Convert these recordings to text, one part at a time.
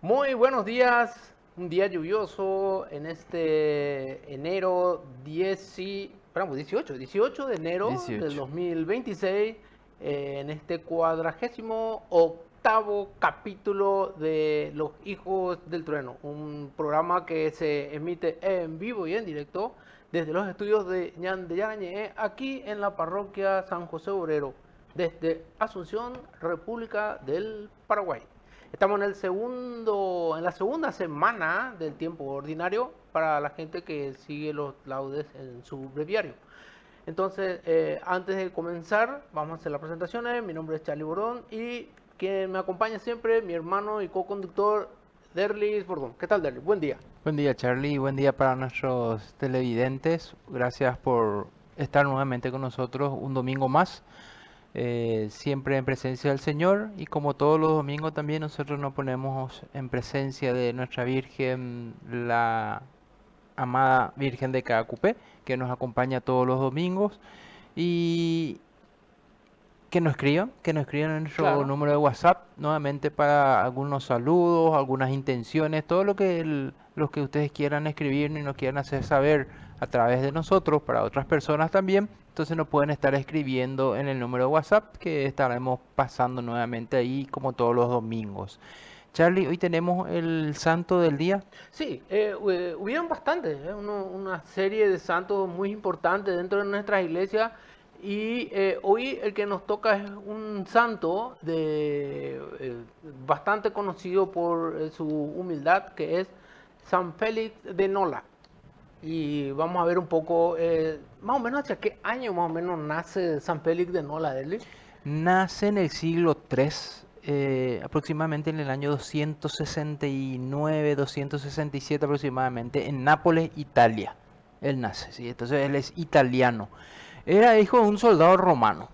Muy buenos días, un día lluvioso en este enero 18 de enero del 18. 2026, en este 48º capítulo de Los Hijos del Trueno, un programa que se emite en vivo y en directo desde los estudios de Ñan de Yarañé, aquí en la parroquia San José Obrero, desde Asunción, República del Paraguay. Estamos en la segunda semana del tiempo ordinario para la gente que sigue los laudes en su breviario. Entonces, antes de comenzar, vamos a hacer las presentaciones. Mi nombre es Charlie Borón y quien me acompaña siempre, mi hermano y co-conductor, Derlis Bordón. ¿Qué tal, Derlis? Buen día. Buen día, Charlie. Buen día para nuestros televidentes. Gracias por estar nuevamente con nosotros un domingo más, siempre en presencia del Señor. Y como todos los domingos también nosotros nos ponemos en presencia de nuestra Virgen, la amada Virgen de Caacupé, que nos acompaña todos los domingos. Y que nos escriban en nuestro Claro. número de WhatsApp nuevamente para algunos saludos, algunas intenciones, todo lo que ustedes quieran escribir y nos quieran hacer saber a través de nosotros para otras personas también. Entonces nos pueden estar escribiendo en el número de WhatsApp que estaremos pasando nuevamente ahí como todos los domingos. Charlie, hoy tenemos el santo del día. Sí, hubieron bastantes, una serie de santos muy importantes dentro de nuestras iglesias y hoy el que nos toca es un santo bastante conocido por su humildad, que es San Félix de Nola. Y vamos a ver un poco, más o menos hacia qué año más o menos nace San Félix de Nola, Deli. Nace en el siglo III, aproximadamente en el año 269, 267 aproximadamente, en Nápoles, Italia. Él nace, ¿sí? Entonces él es italiano. Era hijo de un soldado romano.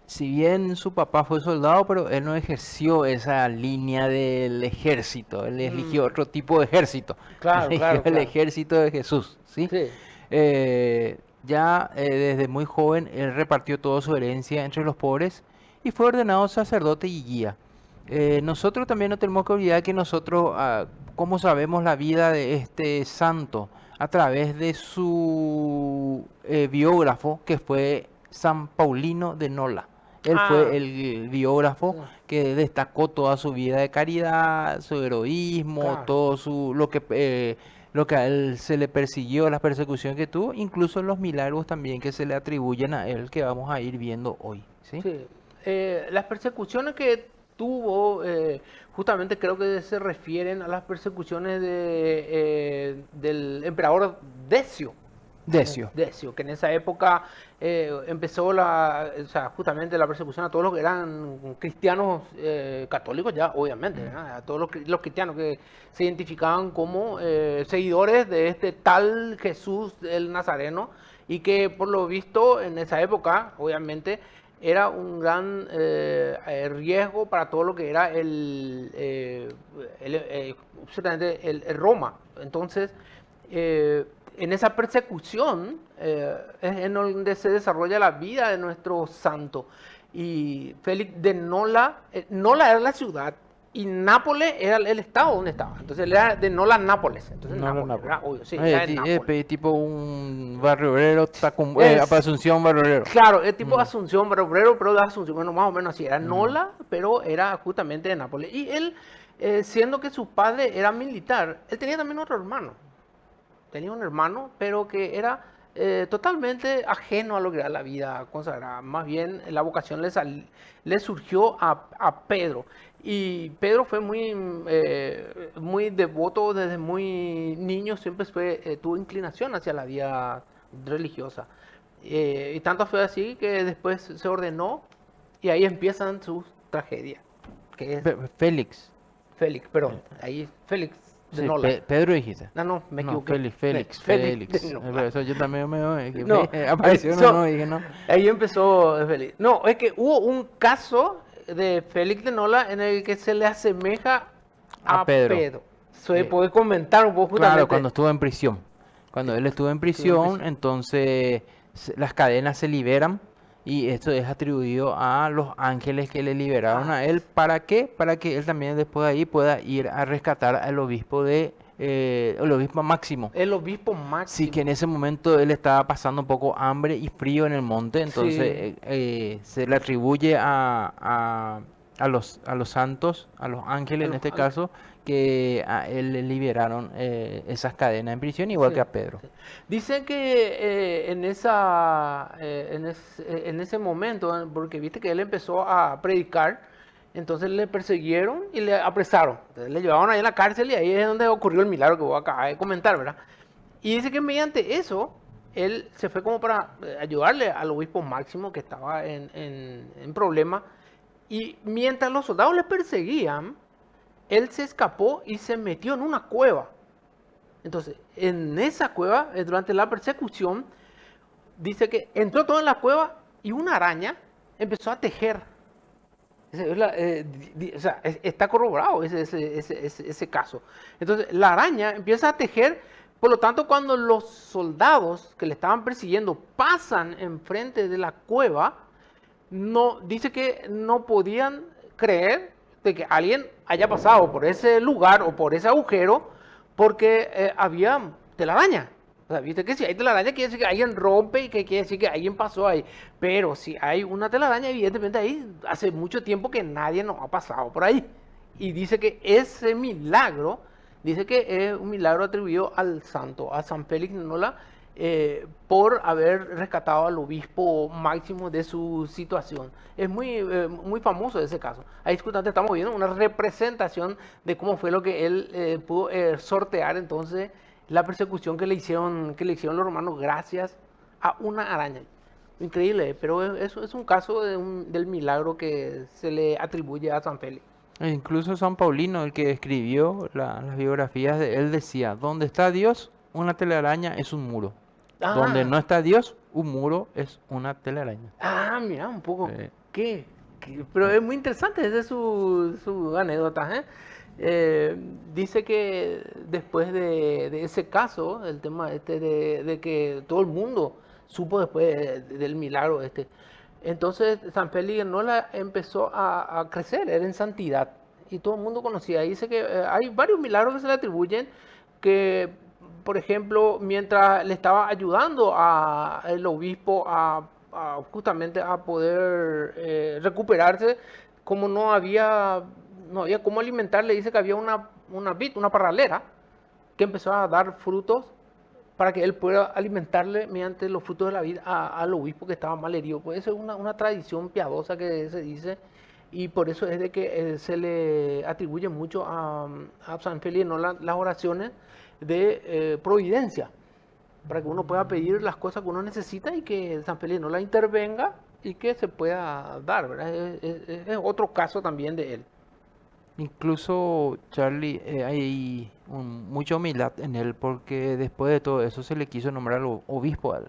Si bien su papá fue soldado, pero él no ejerció esa línea del ejército. Él eligió Mm, otro tipo de ejército. claro, Eligió claro, el claro. ejército de Jesús, ¿sí? Sí. Desde muy joven él repartió toda su herencia entre los pobres y fue ordenado sacerdote y guía. Nosotros también no tenemos que olvidar que nosotros, ¿cómo sabemos la vida de este santo? A través de su biógrafo, que fue San Paulino de Nola. Él fue Ah, el biógrafo sí, que destacó toda su vida de caridad, su heroísmo, claro. todo lo que a él se le persiguió, la persecución que tuvo, incluso los milagros también que se le atribuyen a él, que vamos a ir viendo hoy, ¿sí? Sí, las persecuciones que tuvo, justamente creo que se refieren a las persecuciones del emperador Decio. Decio. Decio, que en esa época empezó o sea, justamente la persecución a todos los que eran cristianos católicos ya, obviamente, ¿verdad? A todos los cristianos que se identificaban como seguidores de este tal Jesús el Nazareno y que por lo visto en esa época, obviamente, era un gran riesgo para todo lo que era justamente el Roma. Entonces, en esa persecución es en donde se desarrolla la vida de nuestro santo. Y Félix de Nola, Nola era la ciudad y Nápoles era el estado donde estaba. Entonces él era de Nola, Nápoles. Entonces No, no, Nápoles, no. ¿verdad? Obvio, sí, era en Nápoles. Tipo un barrio obrero, Es, Asunción barrio obrero. claro, es tipo Mm, Asunción, Obrero, pero de Asunción, bueno, más o menos así. Era Nola, pero era justamente de Nápoles. Y él, siendo que su padre era militar, él tenía también otro hermano. Tenía un hermano, pero que era totalmente ajeno a lo que era la vida consagrada. Más bien la vocación le surgió a Pedro. Y Pedro fue muy devoto desde muy niño, siempre tuvo inclinación hacia la vida religiosa. Y tanto fue así que después se ordenó y ahí empiezan sus tragedias, que es Félix. Félix, perdón, ahí Félix de Sí, Nola. Pedro dijiste. No, no, me No, equivoqué. Félix de Félix. Nola. Por eso yo también No, apareció uno, no, dije no. ahí empezó Félix. No, es que hubo un caso de Félix de Nola en el que se le asemeja A a Pedro. Pedro. ¿Se puede comentar un poco Claro, justamente? cuando estuvo en prisión. Cuando Sí, él estuvo en estuvo en prisión, prisión. entonces las cadenas se liberan y esto es atribuido a los ángeles que le liberaron a él. ¿Para qué? Para que él también después de ahí pueda ir a rescatar al obispo el obispo Máximo. El obispo Sí, que Máximo. en ese momento él estaba pasando un poco hambre y frío en el monte, entonces Sí, se le atribuye a los santos, a los a ángeles en los este ángeles. caso, que a él le liberaron esas cadenas en prisión, igual que Sí, a Pedro. sí. Dicen que en ese momento, porque viste que él empezó a predicar, entonces le persiguieron y le apresaron. Entonces le llevaron ahí a la cárcel y ahí es donde ocurrió el milagro que vos acabas de comentar, ¿verdad? Y dice que mediante eso, él se fue como para ayudarle al obispo Máximo que estaba en problema. Y mientras los soldados le perseguían, él se escapó y se metió en una cueva. Entonces, en esa cueva, durante la persecución, dice que entró todo en la cueva y una araña empezó a tejer. O sea, está corroborado ese caso. Entonces, la araña empieza a tejer, por lo tanto, cuando los soldados que le estaban persiguiendo pasan enfrente de la cueva, no, dice que no podían creer de que alguien haya pasado por ese lugar o por ese agujero porque había telaraña. O sea, viste que si hay telaraña quiere decir que alguien rompe y que quiere decir que alguien pasó ahí. Pero si hay una telaraña, evidentemente ahí hace mucho tiempo que nadie nos ha pasado por ahí. Y dice que ese milagro, dice que es un milagro atribuido al santo, a San Félix Nola, por haber rescatado al obispo Máximo de su situación. Es muy famoso ese caso. Ahí justamente estamos viendo una representación de cómo fue lo que él pudo sortear entonces la persecución que le hicieron los romanos gracias a una araña. Increíble, pero eso es un caso del milagro que se le atribuye a San Félix. E incluso San Paulino, el que escribió las biografías de él, decía, donde está Dios, una telaraña es un muro. Donde Ah, no está Dios, un muro es una telaraña. mira, un poco. Eh, Pero eh, es muy interesante, esa es su anécdota, ¿eh? Eh, Dice que después de ese caso, el tema este de que todo el mundo supo después del milagro este, entonces San Félix Nola empezó a crecer, era en santidad y todo el mundo conocía. Dice que hay varios milagros que se le atribuyen que, por ejemplo, mientras le estaba ayudando al obispo justamente a poder recuperarse, como no había cómo alimentarle, dice que había una vid, una parralera, que empezó a dar frutos para que él pueda alimentarle mediante los frutos de la vida al obispo que estaba mal herido. Pues eso es una tradición piadosa que se dice y por eso es de que se le atribuye mucho a San Félix, ¿no? Las oraciones de providencia, para que uno pueda pedir las cosas que uno necesita y que San Félix no la intervenga y que se pueda dar, ¿verdad? Es otro caso también de él. Incluso Charlie, hay mucha humildad en él porque después de todo eso se le quiso nombrar obispo a él.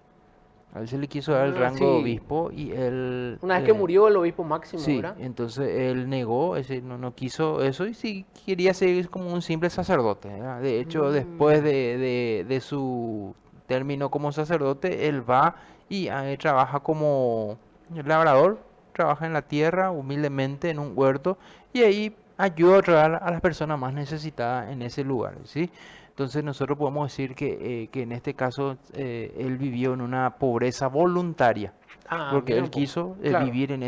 A él se le quiso dar el rango de Sí, obispo y él, una vez que murió el obispo Máximo, sí, ¿verdad? entonces él negó, no quiso eso y sí quería seguir como un simple sacerdote, ¿verdad? De hecho, después Mm, de su término como sacerdote, él va y trabaja como labrador, trabaja en la tierra humildemente en un huerto y ahí ayuda a ayudar a las personas más necesitadas en ese lugar, ¿sí? Entonces nosotros podemos decir que en este caso él vivió en una pobreza voluntaria porque mira un él poco. quiso Claro. vivir en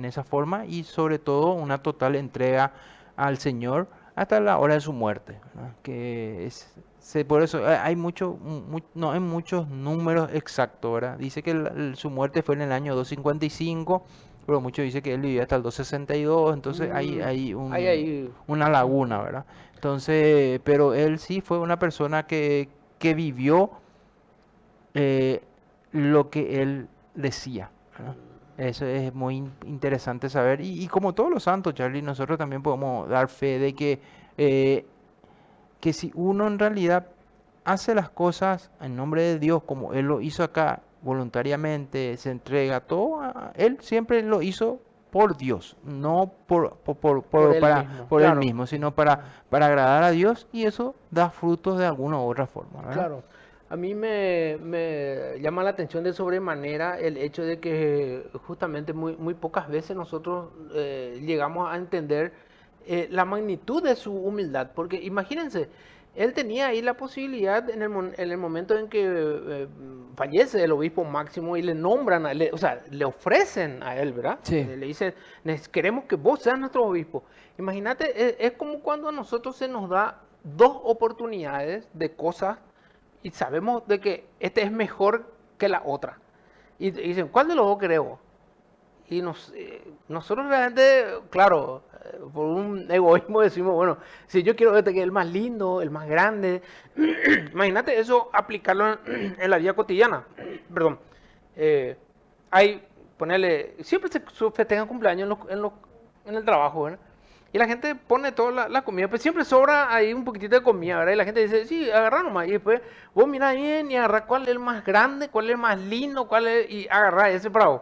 esa forma y sobre todo una total entrega al Señor hasta la hora de su muerte, ¿verdad? Por eso hay no hay muchos números exactos, ¿verdad? Dice que su muerte fue en el año 255, pero muchos dicen que él vivió hasta el 262, entonces Mm, hay ahí. una laguna, ¿verdad? Entonces, pero él sí fue una persona que vivió lo que él decía, ¿verdad? Eso es muy interesante saber. Y como todos los santos, Charlie, nosotros también podemos dar fe de eh, que si uno en realidad hace las cosas en nombre de Dios, como Él lo hizo acá, voluntariamente, se entrega todo, Él siempre lo hizo por Dios, no Por él mismo, por Él claro. mismo, sino para agradar a Dios y eso da frutos de alguna u otra forma, ¿verdad? Claro. A mí me llama la atención de sobremanera el hecho de que justamente muy pocas veces nosotros llegamos a entender la magnitud de su humildad. Porque imagínense, él tenía ahí la posibilidad en el momento en que fallece el obispo Máximo y le nombran, o sea, le ofrecen a él, ¿verdad? Sí. Le dicen, queremos que vos seas nuestro obispo. Imagínate, es como cuando a nosotros se nos da dos oportunidades de cosas y sabemos de que este es mejor que la otra. Y dicen, ¿cuál de los dos queremos? Y nosotros realmente, claro, por un egoísmo decimos, bueno, si yo quiero este que es el más lindo, el más grande, imagínate eso aplicarlo en la vida cotidiana. Perdón. Hay, ponerle, siempre se festejan cumpleaños en el trabajo, ¿verdad? Y la gente pone toda la comida, pues siempre sobra ahí un poquitito de comida, ¿verdad? Y la gente dice, sí, agarrá nomás. Y después vos mirá bien y agarrá cuál es el más grande, cuál es el más lindo, y agarrá ese para vos.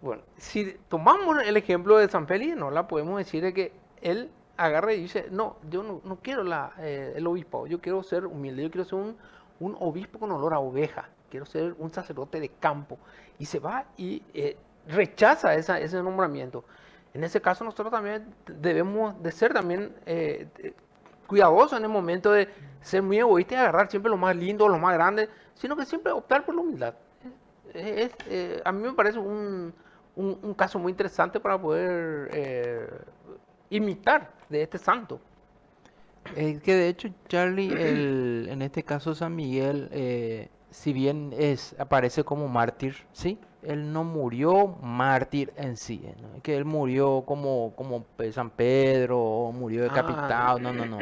Bueno, si tomamos el ejemplo de San Félix, no la podemos decir de que él agarra y dice, no, yo no quiero el obispo, yo quiero ser humilde, yo quiero ser un obispo con olor a oveja, quiero ser un sacerdote de campo. Y se va y rechaza ese nombramiento. En ese caso nosotros también debemos de ser también cuidadosos en el momento de ser muy egoístas y agarrar siempre lo más lindo, lo más grande, sino que siempre optar por la humildad. A mí me parece un caso muy interesante para poder imitar de este santo. Que de hecho, Charlie, en este caso San Miguel, si bien aparece como mártir, ¿sí? Él no murió mártir en sí, ¿no? Que él murió como San Pedro, o murió decapitado, no.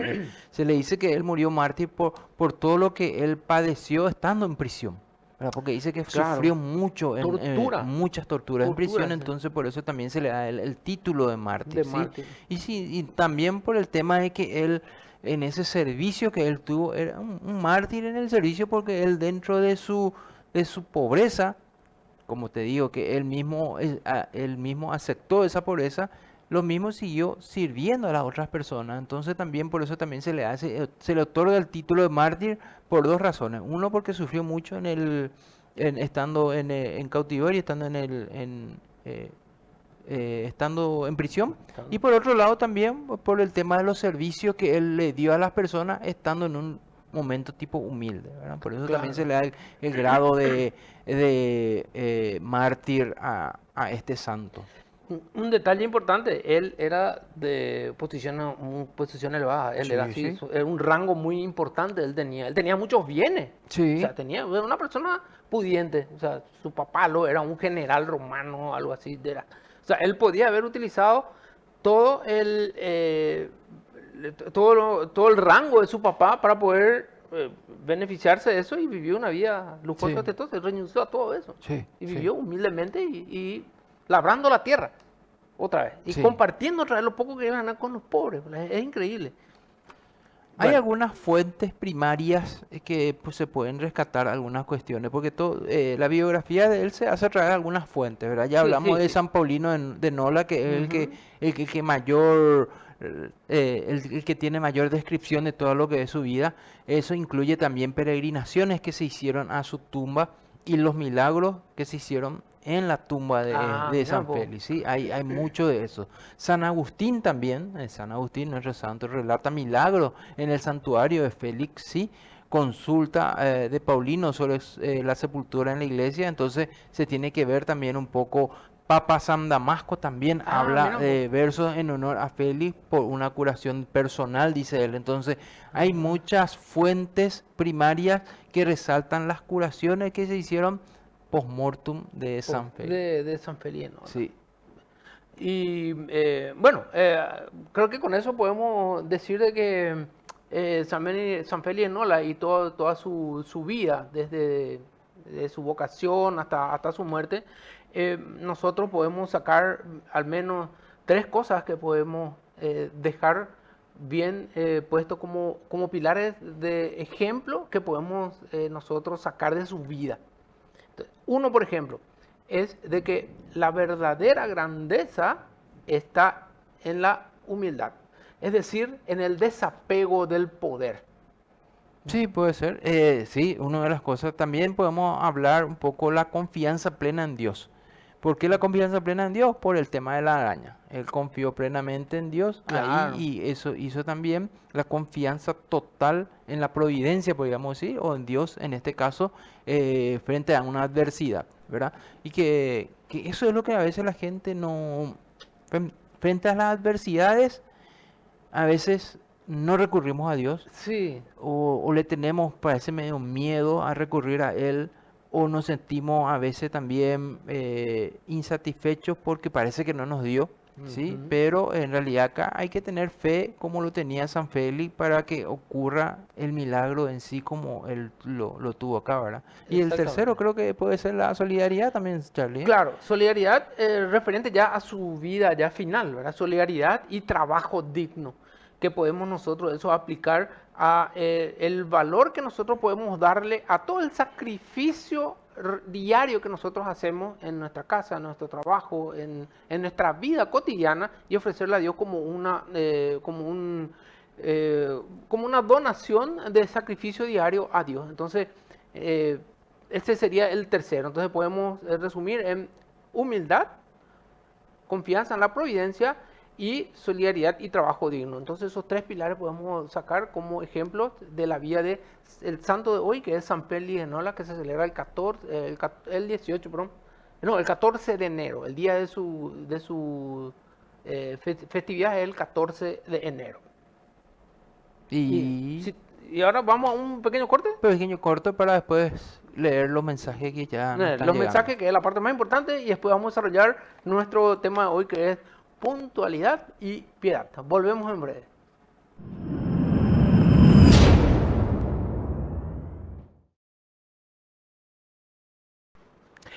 Se le dice que él murió mártir por todo lo que él padeció estando en prisión, ¿verdad? Porque dice que Claro. sufrió mucho, Tortura. muchas torturas en prisión, Sí. entonces por eso también se le da el título de mártir, De ¿sí? mártir. Y sí, y también por el tema de que él, en ese servicio que él tuvo, era un mártir en el servicio porque él dentro de su pobreza, como te digo, que él mismo aceptó esa pobreza, lo mismo siguió sirviendo a las otras personas. Entonces también por eso también se le otorga el título de mártir por dos razones. Uno, porque sufrió mucho estando en cautiverio, estando en prisión. Y por otro lado también por el tema de los servicios que él le dio a las personas estando en un momento tipo humilde, ¿verdad? Por eso también se le da el grado de mártir a este santo. Un detalle importante, él era de posición elevada, él Sí, era así, sí. era un rango muy importante, él tenía muchos bienes, Sí. o sea, era una persona pudiente, o sea, su papá era un general romano, algo así, o sea, él podía haber utilizado todo todo el rango de su papá para poder beneficiarse de eso y vivió una vida lujosa Sí. de todo, se renunció a todo eso Sí, y sí. vivió humildemente y labrando la tierra otra vez y Sí. compartiendo otra vez lo poco que ganan con los pobres. Es increíble. Hay Bueno, algunas fuentes primarias que pues, se pueden rescatar algunas cuestiones, porque la biografía de él se hace a través de algunas fuentes, ¿verdad? Ya sí, hablamos sí, de sí. San Paulino de Nola, que es Ujú. el que mayor, el que tiene mayor descripción de todo lo que es su vida. Eso incluye también peregrinaciones que se hicieron a su tumba y los milagros que se hicieron en la tumba de Mira San vos. Félix, ¿sí? Hay mucho de eso. San Agustín también, San Agustín, nuestro santo, relata milagros en el santuario de Félix, ¿sí? Consulta de Paulino sobre la sepultura en la iglesia, entonces se tiene que ver también un poco. Papa San Damasco también habla Mira vos. de versos en honor a Félix por una curación personal, dice él. Entonces hay muchas fuentes primarias que resaltan las curaciones que se hicieron post-mortem de San Félix. De San Félix, ¿no? Sí, Y bueno, creo que con eso podemos decir de que San Félix Nola y toda su vida, desde de su vocación hasta su muerte, nosotros podemos sacar al menos tres cosas que podemos dejar bien puesto como pilares de ejemplo que podemos nosotros sacar de su vida. Uno, por ejemplo, es de que la verdadera grandeza está en la humildad, es decir, en el desapego del poder. Sí, puede ser. Sí, una de las cosas también podemos hablar un poco la confianza plena en Dios. ¿Por qué la confianza plena en Dios? Por el tema de la araña. Él confió plenamente en Dios ahí Claro, y eso hizo también la confianza total en la providencia, podríamos decir, o en Dios en este caso, frente a una adversidad, ¿verdad? Y que eso es lo que a veces la gente no, frente a las adversidades, a veces no recurrimos a Dios sí, o le tenemos, parece medio miedo a recurrir a Él, o nos sentimos a veces también insatisfechos porque parece que no nos dio, ¿sí? ujú, Pero en realidad acá hay que tener fe como lo tenía San Félix para que ocurra el milagro en sí como él lo tuvo acá, ¿verdad? Y el tercero exactamente. creo que puede ser la solidaridad también, Charlie. Claro, solidaridad referente ya a su vida ya final, ¿verdad? Solidaridad y trabajo digno, que podemos nosotros eso aplicar a el valor que nosotros podemos darle a todo el sacrificio diario que nosotros hacemos en nuestra casa, en nuestro trabajo, en nuestra vida cotidiana y ofrecerle a Dios como eh, como una donación de sacrificio diario a Dios. Entonces, eh, este sería el tercero. Entonces podemos resumir en humildad, confianza en la providencia y solidaridad y trabajo digno. Entonces esos tres pilares podemos sacar como ejemplos de la vida de el santo de hoy, que es San Félix de Nola, que se celebra el 14, el 18, perdón, no, el 14 de enero, el día de su festividad es el 14 de enero. Y, Y y ahora vamos a un pequeño corte. un pequeño corto para después leer los mensajes que ya nos están Los llegando. mensajes, que es la parte más importante, y después vamos a desarrollar nuestro tema de hoy, que es puntualidad y piedad. Volvemos en breve.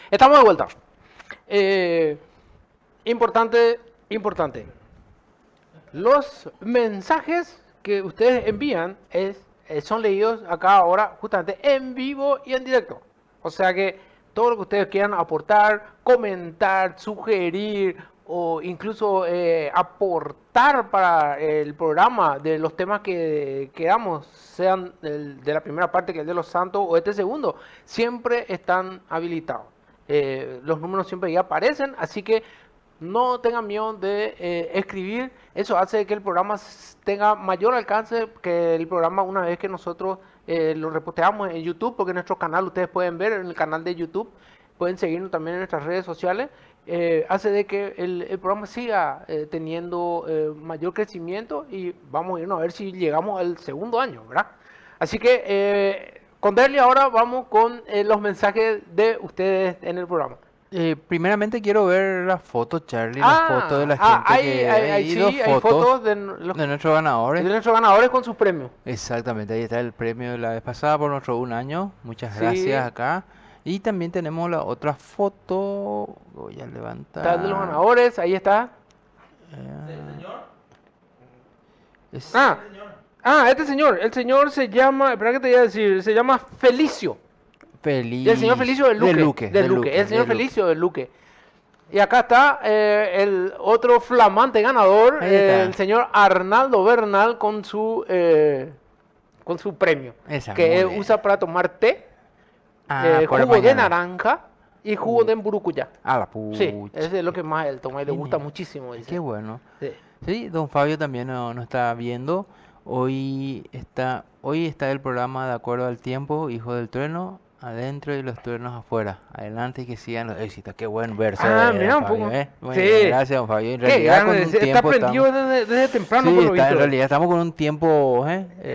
Estamos de vuelta. Eh, importante, importante. Los mensajes que ustedes envían son leídos acá ahora justamente en vivo y en directo. O sea que todo lo que ustedes quieran aportar, comentar, sugerir o incluso aportar para el programa de los temas que damos, sean de la primera parte, que es de los santos, o este segundo, siempre están habilitados. Los números siempre ya aparecen, así que no tengan miedo de escribir. Eso hace que el programa tenga mayor alcance que el programa una vez que nosotros lo reposteamos en YouTube, porque en nuestro canal ustedes pueden ver en el canal de YouTube, pueden seguirnos también en nuestras redes sociales. Hace de que el programa siga teniendo mayor crecimiento y vamos a irnos a ver si llegamos al segundo año, ¿verdad? Así que con Derly ahora vamos con los mensajes de ustedes en el programa. Primeramente quiero ver las fotos, Charlie, las fotos de la gente hay dos Sí, hay fotos fotos los, de nuestros de ganadores. nuestros ganadores con sus premios. Exactamente, ahí está el premio de la vez pasada por nuestro un año. Muchas gracias Sí, acá. Y también tenemos la otra foto. Voy a está el de los levantar. ganadores, ahí está. eh, es Ah, este señor, el señor se llama, espera que te voy a decir, se llama Felicio. El señor Felicio feliz del Luque, el señor de Luque. Felicio del Luque. Y acá está el otro flamante ganador, Ahí el está. señor Arnaldo Bernal con su premio, Esa, que muy él bien. usa para tomar té, Por la jugo de mañana. naranja y jugo de mburucuyá. A la Sí, pucha. ese es lo que más él toma y le gusta Genial. muchísimo, Qué dice. bueno. Sí. Sí, don Fabio también nos está viendo. Hoy está el programa De acuerdo al tiempo, Hijo del Trueno, adentro y los truenos afuera. Adelante y que sigan los éxitos. Qué buen verso de Mira don un Fabio, poco. ¿eh? Muy bien, Sí, gracias don Fabio. En qué realidad con grande, un está tiempo prendido estamos... desde temprano Sí, por lo está, en visto. realidad estamos con un tiempo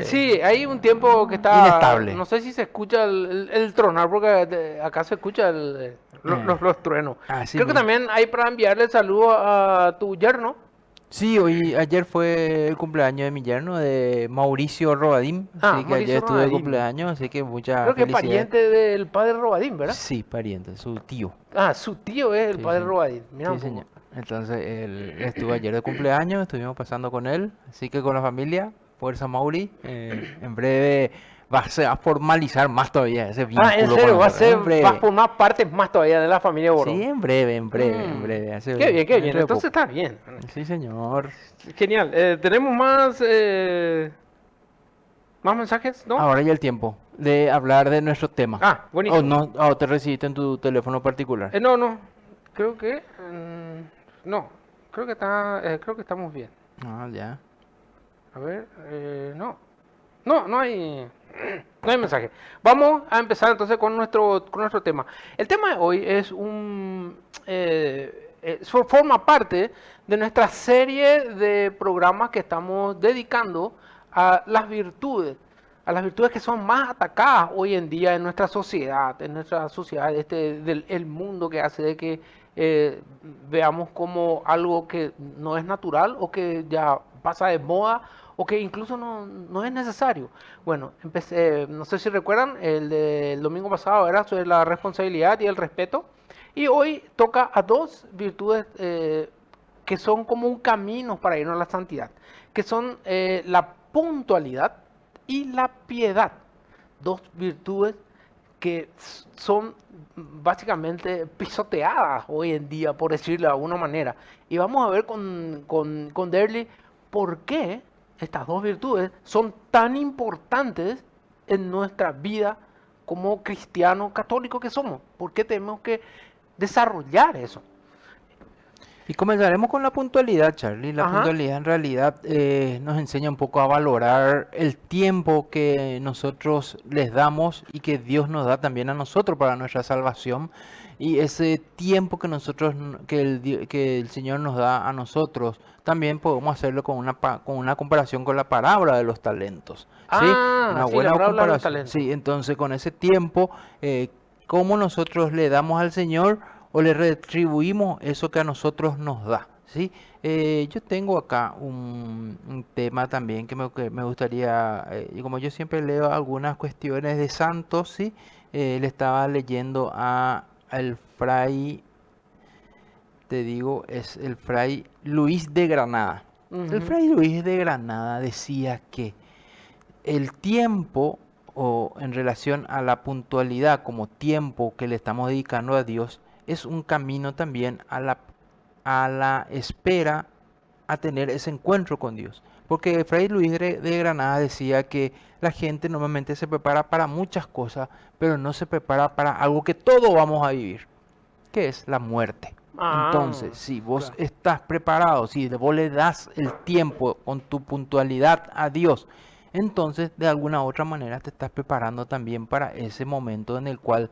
Sí, hay un tiempo que está, inestable. no sé si se escucha el tronar, porque acá se escucha los truenos. Así Creo que mismo. también hay para enviarle saludo a tu yerno. Sí, ayer fue el cumpleaños de mi yerno, de Mauricio Robadim, así que ayer Mauricio estuve de Ronaldinho. cumpleaños, así que muchas Creo que es felicidades. pariente del padre Robadín, ¿verdad? Sí, pariente, su tío. Su tío es el Sí, padre señor. Robadín. Mira Sí, un poco. señor. Entonces, él estuvo ayer de cumpleaños, estuvimos pasando con él, así que con la familia, Fuerza Mauri, en breve va a formalizar más todavía ese En vínculo con serio, nosotros, en va a breve. formar parte más todavía de la familia Sí, Borón. en breve, en breve, en breve, Qué bien, qué bien. dentro de Entonces poco. está bien. Sí, señor. Genial. Tenemos más ¿Más mensajes? ¿No? Ahora ya el tiempo de hablar de nuestro tema. Buenísimo. ¿O no? ¿O te recibiste en tu teléfono particular? No, no. Creo que... no. Creo que estamos bien. Ah, ya. A ver, no. No hay... No hay mensaje. Vamos a empezar entonces con nuestro tema. El tema de hoy es forma parte de nuestra serie de programas que estamos dedicando a las virtudes que son más atacadas hoy en día en nuestra sociedad, del mundo, que hace de que veamos como algo que no es natural o que ya pasa de moda o que incluso no es necesario. Bueno, no sé si recuerdan, el del domingo pasado era sobre la responsabilidad y el respeto, y hoy toca a dos virtudes que son como un camino para irnos a la santidad, que son la puntualidad y la piedad, dos virtudes que son básicamente pisoteadas hoy en día, por decirlo de alguna manera. Y vamos a ver con Derly por qué estas dos virtudes son tan importantes en nuestra vida como cristianos católicos que somos. ¿Por qué tenemos que desarrollar eso? Y comenzaremos con la puntualidad, Charlie. La Ajá. puntualidad en realidad nos enseña un poco a valorar el tiempo que nosotros les damos y que Dios nos da también a nosotros para nuestra salvación. Y ese tiempo que que el Señor nos da a nosotros, también podemos hacerlo con una comparación con la parábola de los talentos. ¿Sí? Una Sí, la buena parábola de los comparación. talentos. Sí, entonces con ese tiempo, ¿cómo nosotros le damos al Señor o le retribuimos eso que a nosotros nos da? ¿Sí? Yo tengo acá un tema también que me gustaría, y como yo siempre leo algunas cuestiones de santos, ¿sí? Le estaba leyendo al fray, te digo, es el fray Luis de Granada. El Ujú. fray Luis de Granada decía que el tiempo, o en relación a la puntualidad como tiempo que le estamos dedicando a Dios, es un camino también a la espera, a tener ese encuentro con Dios. Porque Fray Luis de Granada decía que la gente normalmente se prepara para muchas cosas, pero no se prepara para algo que todos vamos a vivir, que es la muerte. Ah, Entonces, si vos claro. estás preparado, si vos le das el tiempo con tu puntualidad a Dios, entonces de alguna u otra manera te estás preparando también para ese momento en el cual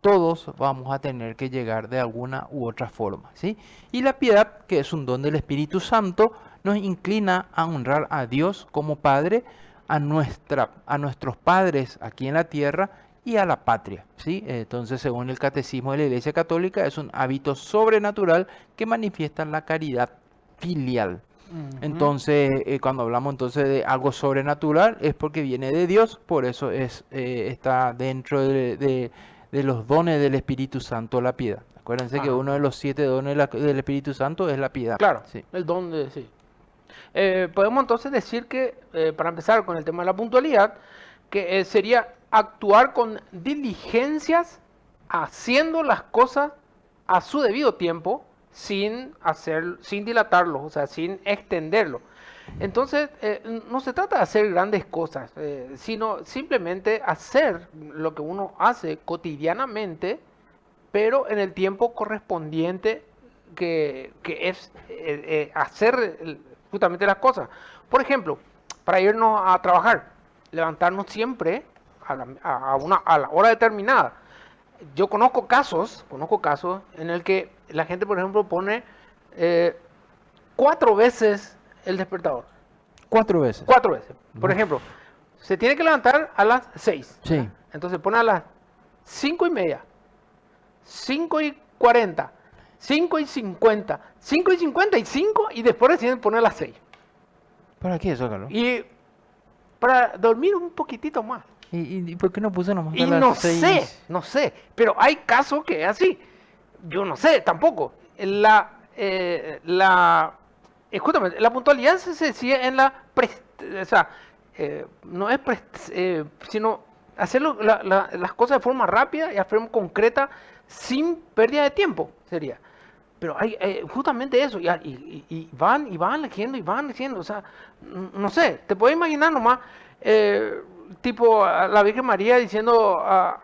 todos vamos a tener que llegar de alguna u otra forma, ¿sí? Y la piedad, que es un don del Espíritu Santo, nos inclina a honrar a Dios como Padre, a nuestros padres aquí en la tierra y a la patria, ¿sí? Entonces, según el Catecismo de la Iglesia Católica, es un hábito sobrenatural que manifiesta la caridad filial. Ujú. Entonces, cuando hablamos entonces de algo sobrenatural, es porque viene de Dios, por eso está dentro de los dones del Espíritu Santo la piedad. Acuérdense que uno de Ajá. los 7 dones del Espíritu Santo es la piedad. Claro, Sí. el don de sí. Podemos entonces decir que, para empezar con el tema de la puntualidad, que sería actuar con diligencias, haciendo las cosas a su debido tiempo, sin dilatarlo, o sea, sin extenderlo. Entonces, no se trata de hacer grandes cosas, sino simplemente hacer lo que uno hace cotidianamente, pero en el tiempo correspondiente, que es hacer justamente las cosas. Por ejemplo, para irnos a trabajar, levantarnos siempre a la hora determinada. Yo conozco casos en el que la gente, por ejemplo, pone 4 veces el despertador. 4 veces. 4 veces. Por Uf. ejemplo, se tiene que levantar a las 6, ¿verdad? Sí. Entonces pone a las 5:30, 5:40, 5:50, 5:55 y después recién pone a las 6. ¿Para qué eso, Carlos? Y para dormir un poquitito más. ¿Y por qué no puse nomás a Y las no sé, 6? no sé, pero hay casos que es así. Yo no sé tampoco. Justamente, la puntualidad se decide en o sea, no es sino hacer las cosas de forma rápida y de forma concreta, sin pérdida de tiempo, sería. Pero hay justamente eso, y van eligiendo, o sea, no sé, te puedes imaginar nomás, tipo a la Virgen María diciendo, Al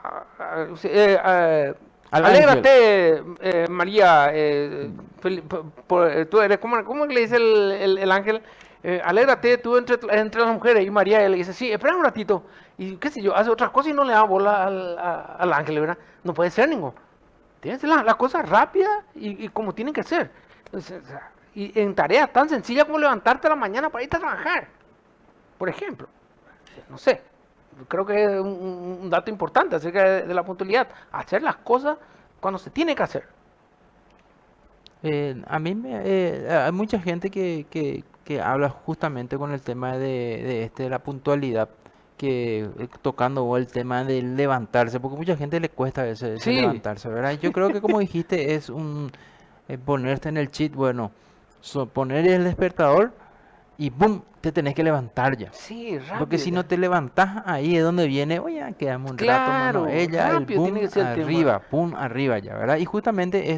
ángel. alégrate, María, tú eres, ¿cómo le dice el ángel? Alégrate tú entre las mujeres, y María le dice, sí, espera un ratito, y qué sé yo, hace otras cosas y no le da bola al ángel, ¿verdad? No puede ser ningún. Tienen que hacer las cosas rápidas y como tienen que ser. Entonces, o sea, y en tareas tan sencillas como levantarte a la mañana para irte a trabajar, por ejemplo. No sé, creo que es un dato importante acerca de la puntualidad. Hacer las cosas cuando se tiene que hacer. Hay mucha gente que habla justamente con el tema de la puntualidad, que tocando vos el tema de levantarse, porque mucha gente le cuesta a veces ese Sí, levantarse, ¿verdad? Yo creo que como dijiste es ponerte en el cheat, bueno, poner el despertador y ¡boom! Te tenés que levantar ya. sí, Porque rápido si no ya. te levantás, ahí es donde viene, oye, quedamos un rato, mano, Claro, ella, el rápido tiene boom que ser el tema. arriba, pum arriba ya, ¿verdad? Y justamente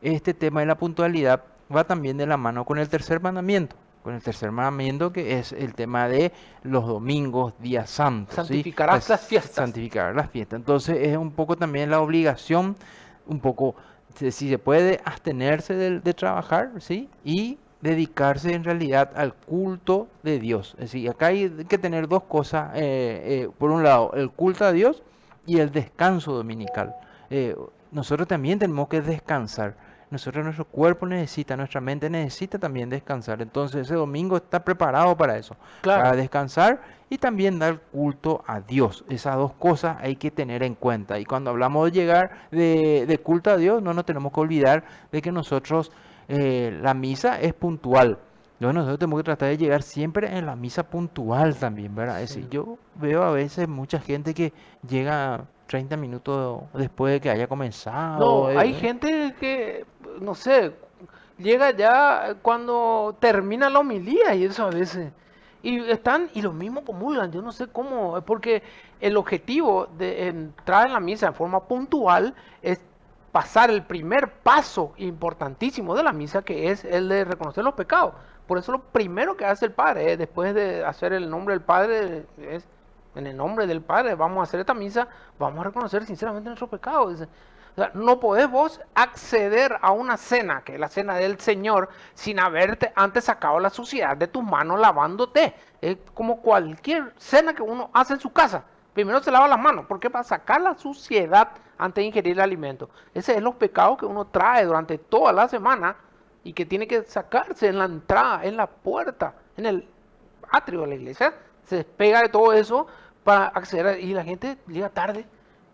este tema de la puntualidad va también de la mano con el tercer mandamiento. Con el tercer mandamiento que es el tema de los domingos, días santos, ¿sí? Santificarás las fiestas. Santificar las fiestas. Entonces es un poco también la obligación, un poco, si se puede, abstenerse de trabajar, ¿sí? Y dedicarse en realidad al culto de Dios. Es decir, acá hay que tener dos cosas. Por un lado, el culto a Dios y el descanso dominical. Eh, Nosotros también tenemos que descansar. Nosotros, nuestro cuerpo necesita, nuestra mente necesita también descansar. Entonces ese domingo está preparado para eso, para Claro, descansar y también dar culto a Dios. Esas dos cosas hay que tener en cuenta. Y cuando hablamos de llegar de culto a Dios, no nos tenemos que olvidar de que nosotros, la misa es puntual. Entonces nosotros tenemos que tratar de llegar siempre en la misa puntual también, ¿verdad? Es decir, sí. yo veo a veces mucha gente que llega 30 minutos después de que haya comenzado. No, hay gente que, no sé, llega ya cuando termina la homilía y eso a veces. Y están, y lo mismo comulgan, yo no sé cómo, porque el objetivo de entrar en la misa de forma puntual es pasar el primer paso importantísimo de la misa, que es el de reconocer los pecados. Por eso lo primero que hace el Padre, después de hacer el nombre del Padre, es en el nombre del Padre, vamos a hacer esta misa, vamos a reconocer sinceramente nuestros pecados. O sea, no podés vos acceder a una cena, que es la cena del Señor, sin haberte antes sacado la suciedad de tus manos lavándote. Es como cualquier cena que uno hace en su casa. Primero se lava las manos, porque para sacar la suciedad antes de ingerir el alimento. Ese es los pecados que uno trae durante toda la semana y que tiene que sacarse en la entrada, en la puerta, en el atrio de la iglesia. Se despega de todo eso para acceder y la gente llega tarde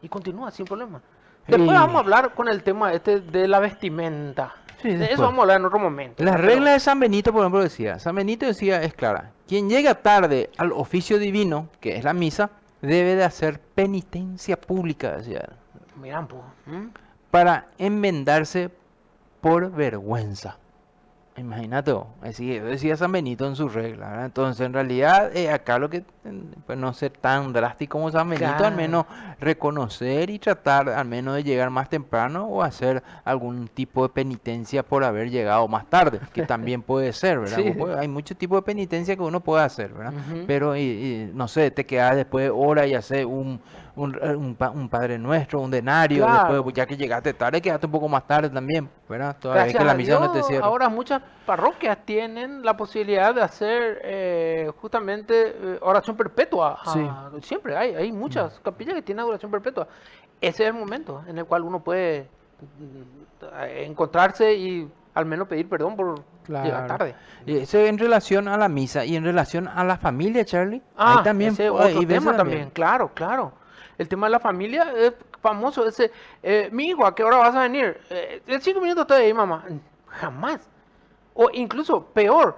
y continúa sin problema. Después vamos a Y hablar con el tema este de la vestimenta. sí, De eso después. vamos a hablar en otro momento, La ¿verdad? regla de San Benito, por ejemplo, decía, San Benito decía, es clara, quien llega tarde al oficio divino, que es la misa, debe de hacer penitencia pública, decía, Miran, pues. para enmendarse por vergüenza. Imagínate, vos, así decía San Benito en su regla, ¿verdad? Entonces, en realidad, acá lo que, pues no ser tan drástico como San Benito, al Claro. menos reconocer y tratar al menos de llegar más temprano o hacer algún tipo de penitencia por haber llegado más tarde, que también puede ser, ¿verdad? Sí. Hay muchos tipos de penitencia que uno puede hacer, ¿verdad? Ujú. Pero, no sé, te quedas después de horas y haces un Padre Nuestro, un denario, después, Claro. pues, ya que llegaste tarde, quedaste un poco más tarde también, ¿verdad? Todavía es Gracias que la a misa Dios, no te cierra. ahora muchas parroquias tienen la posibilidad de hacer justamente oración perpetua. Sí. Siempre hay Mm. muchas capillas que tienen oración perpetua. Ese es el momento en el cual uno puede encontrarse y al menos pedir perdón por llegar Claro. tarde. Y eso en relación a la misa y en relación a la familia, Charlie. Ahí Ah, también, ese otro hay veces tema también. también, claro, claro. El tema de la familia es famoso. Ese, mi hijo, ¿a qué hora vas a venir? En 5 minutos estoy ahí, mamá. Jamás. O incluso peor,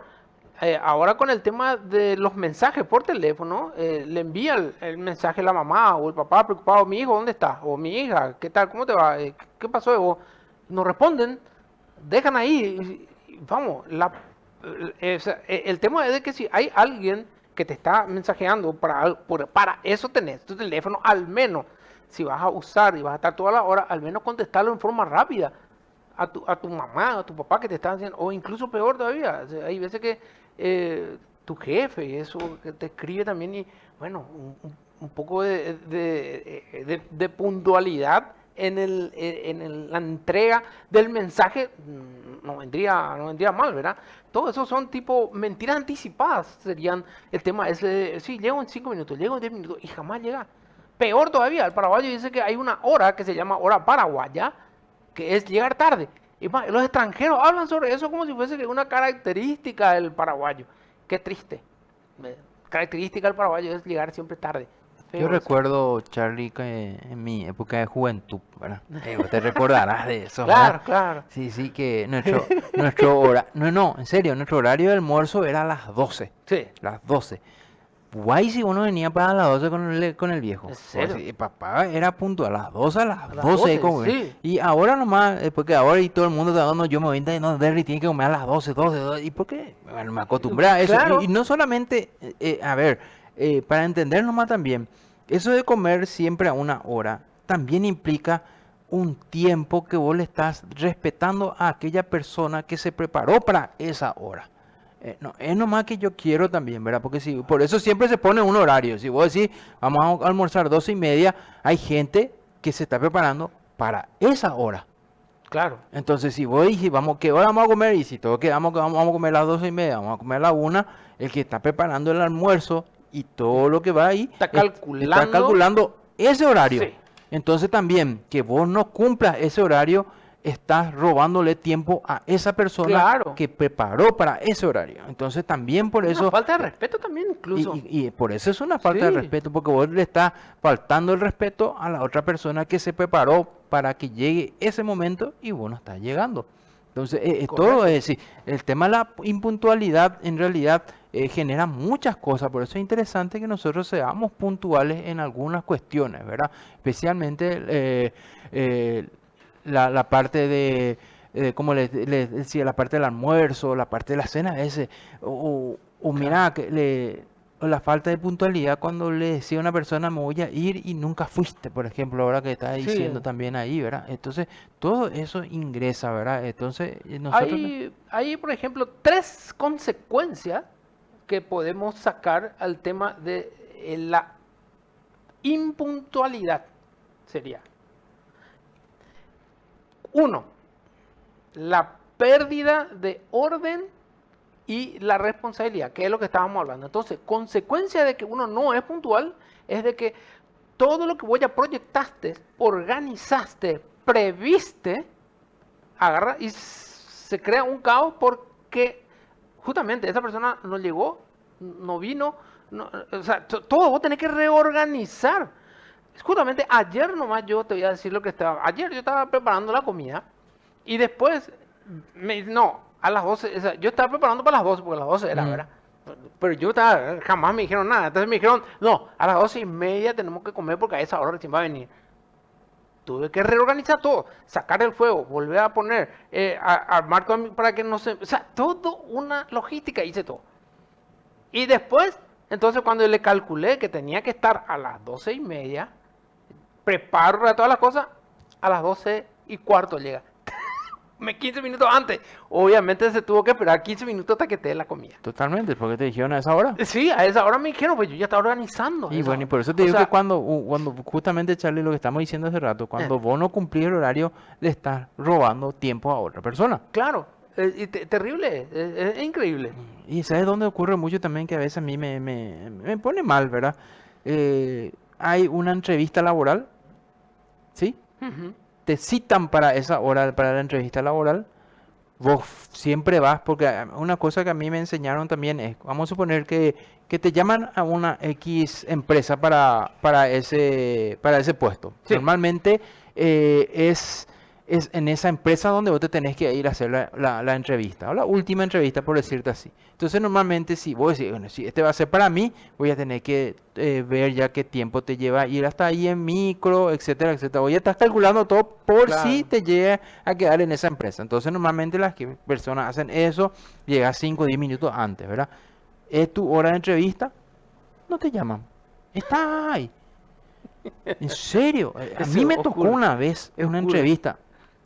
ahora con el tema de los mensajes por teléfono, le envía el mensaje a la mamá o el papá preocupado, mi hijo, ¿dónde está? O mi hija, ¿qué tal? ¿Cómo te va? ¿Qué pasó? O no responden, dejan ahí. Vamos, el tema es de que si hay alguien que te está mensajeando, para eso tenés tu teléfono, al menos, si vas a usar y vas a estar toda la hora, al menos contestarlo en forma rápida. a tu mamá, a tu papá que te están haciendo, o incluso peor todavía, o sea, hay veces que tu jefe y eso que te escribe también y bueno, un poco de puntualidad la entrega del mensaje no vendría mal, ¿verdad? Todo eso son tipo mentiras anticipadas, serían el tema ese, sí, llego en 5 minutos, llego en 10 minutos y jamás llega. Peor todavía, el paraguayo dice que hay una hora que se llama hora paraguaya, que es llegar tarde. Y más, los extranjeros hablan sobre eso como si fuese que una característica del paraguayo. Qué triste. Característica del paraguayo es llegar siempre tarde. Yo Feo eso. recuerdo, Charlie, que en mi época de juventud, ¿verdad? Vos te recordarás de eso, Claro, ¿verdad? claro. Sí, sí, que nuestro hora, no, en serio, nuestro horario de almuerzo era a las 12, Sí. las 12. Guay si uno venía para las 12 con el viejo. ¿En Pues serio? sí, papá era puntual, a las 12, a las A las 12 12, como sí. Y ahora nomás, porque ahora y todo el mundo está dando, yo me voy a no, Derry tiene que comer a las 12. ¿Y por qué? Bueno, me acostumbré a eso. Claro. Y no solamente, a ver, para entender nomás también, eso de comer siempre a una hora también implica un tiempo que vos le estás respetando a aquella persona que se preparó para esa hora. No, es nomás que yo quiero también, ¿verdad? Porque si, por eso siempre se pone un horario. Si vos decís, vamos a almorzar 12:30, hay gente que se está preparando para esa hora. Claro. Entonces, si vos dijiste, vamos, ¿qué hora vamos a comer? Y si todos quedamos que vamos a comer a las 12:30, vamos a comer a la 1, el que está preparando el almuerzo y todo lo que va ahí, Está está calculando. calculando ese horario. Sí. Entonces también, que vos no cumplas ese horario, estás robándole tiempo a esa persona Claro. que preparó para ese horario. Entonces también por Una eso, falta de respeto también incluso. y por eso es una falta de Sí. respeto, porque vos le estás faltando el respeto a la otra persona que se preparó para que llegue ese momento y vos no estás llegando. Entonces, todo Correcto. es decir, el tema de la impuntualidad en realidad genera muchas cosas, por eso es interesante que nosotros seamos puntuales en algunas cuestiones, ¿verdad? Especialmente la parte como les decía, la parte del almuerzo, la parte de la cena, o mira, o la falta de puntualidad cuando le decía a una persona me voy a ir y nunca fuiste, por ejemplo, ahora que está diciendo Sí. también ahí, ¿verdad? Entonces, todo eso ingresa, ¿verdad? Entonces, nosotros... Hay, por ejemplo, 3 consecuencias que podemos sacar al tema de la impuntualidad. Sería, 1, la pérdida de orden y la responsabilidad, que es lo que estábamos hablando. Entonces, consecuencia de que uno no es puntual es de que todo lo que vos ya proyectaste, organizaste, previste, agarra y se crea un caos porque justamente esa persona no llegó, no vino, o sea, todo vos tenés que reorganizar. Justamente ayer nomás yo te voy a decir lo que estaba. Ayer yo estaba preparando la comida y después, no, a las 12, o sea, yo estaba preparando para las 12 porque a las 12 era, ¿verdad? Pero yo estaba, jamás me dijeron nada. Entonces me dijeron, no, a las 12:30 tenemos que comer porque a esa hora recién va a venir. Tuve que reorganizar todo, sacar el fuego, volver a poner, armar todo para que no se... O sea, todo una logística, hice todo. Y después, entonces cuando le calculé que tenía que estar a las 12:30, preparo todas las cosas, a las 12:15 llega. 15 minutos antes. Obviamente se tuvo que esperar 15 minutos hasta que te dé la comida. Totalmente, porque te dijeron a esa hora. Sí, a esa hora me dijeron, pues yo ya estaba organizando. Y esa bueno, y hora. por eso te O digo sea, que cuando justamente, Charlie, lo que estamos diciendo hace rato, cuando vos no cumplís el horario, le estás robando tiempo a otra persona. claro, terrible, es increíble. Y ¿sabes dónde ocurre mucho también que a veces a mí me pone mal, ¿verdad? Hay una entrevista laboral, ¿sí? Ujú. Te citan para esa hora, para la entrevista laboral. Vos siempre vas, porque una cosa que a mí me enseñaron también es, vamos a suponer que te llaman a una X empresa para ese puesto. Sí. Normalmente es en esa empresa donde vos te tenés que ir a hacer la entrevista, o la última entrevista, por decirte así. Entonces normalmente si vos decís, bueno, si este va a ser para mí, voy a tener que ver ya qué tiempo te lleva ir hasta ahí en micro, etcétera, etcétera. Vos ya estás calculando todo por Claro. si te llega a quedar en esa empresa. Entonces normalmente las personas hacen eso, llegas 5 o 10 minutos antes, ¿verdad? Es tu hora de entrevista, no te llaman. Está ahí. En serio, a Eso mí me tocó ocurre, una vez en una ocurre. entrevista.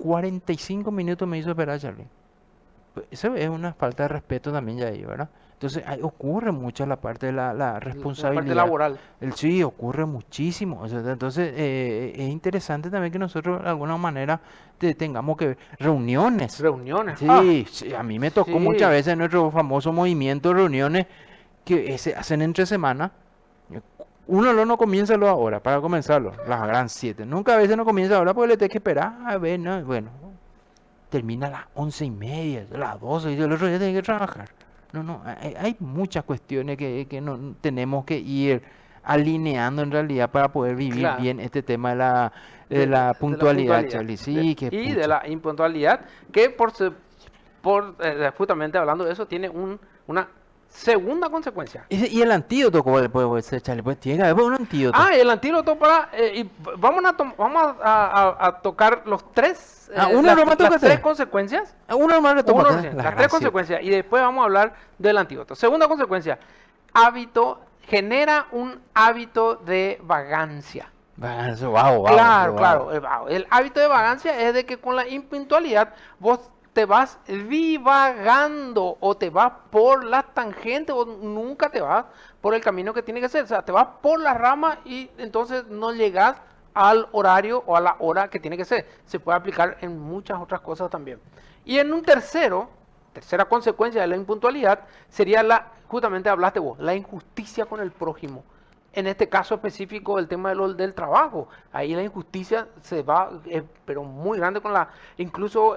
45 minutos me hizo esperar, Charlie. Pues eso es una falta de respeto también ya ahí, ¿verdad? Entonces ahí ocurre mucho la parte de la La parte responsabilidad. laboral. Sí, ocurre muchísimo. O sea, entonces es interesante también que nosotros de alguna manera tengamos que ver reuniones. Reuniones. Sí, sí, a mí me tocó muchas Sí. veces en nuestro famoso movimiento de reuniones que se hacen entre semana. Uno no comienza ahora, para comenzarlo, las gran 7. Nunca a veces no comienza ahora porque le tengo que esperar. A ver, no, bueno, termina a las 11:30, a las 12, y el otro día tiene que trabajar. No, no, hay muchas cuestiones que no tenemos que ir alineando en realidad para poder vivir Claro. bien este tema de De, la de la puntualidad, puntualidad. Charlie. Sí, que Y de pucha. la impuntualidad, que justamente hablando de eso, tiene una segunda consecuencia. Y el antídoto, ¿cómo le puede ser, Charlie? Pues tiene que haber un antídoto. Ah, el antídoto para... vamos a tocar los tres, Uno nomás las tócate. tres consecuencias. Uno nomás le toma Uno acá, recién, la las gran tres 7. consecuencias. Y después vamos a hablar del antídoto. Segunda consecuencia, genera un hábito de vagancia. Wow, Claro, claro. El hábito de vagancia es de que con la impuntualidad vos te vas divagando o te vas por la tangente o nunca te vas por el camino que tiene que ser. O sea, te vas por la rama y entonces no llegas al horario o a la hora que tiene que ser. Se puede aplicar en muchas otras cosas también. Y en un tercera consecuencia de la impuntualidad sería justamente hablaste vos, la injusticia con el prójimo. En este caso específico el tema del trabajo, ahí la injusticia se va, pero muy grande incluso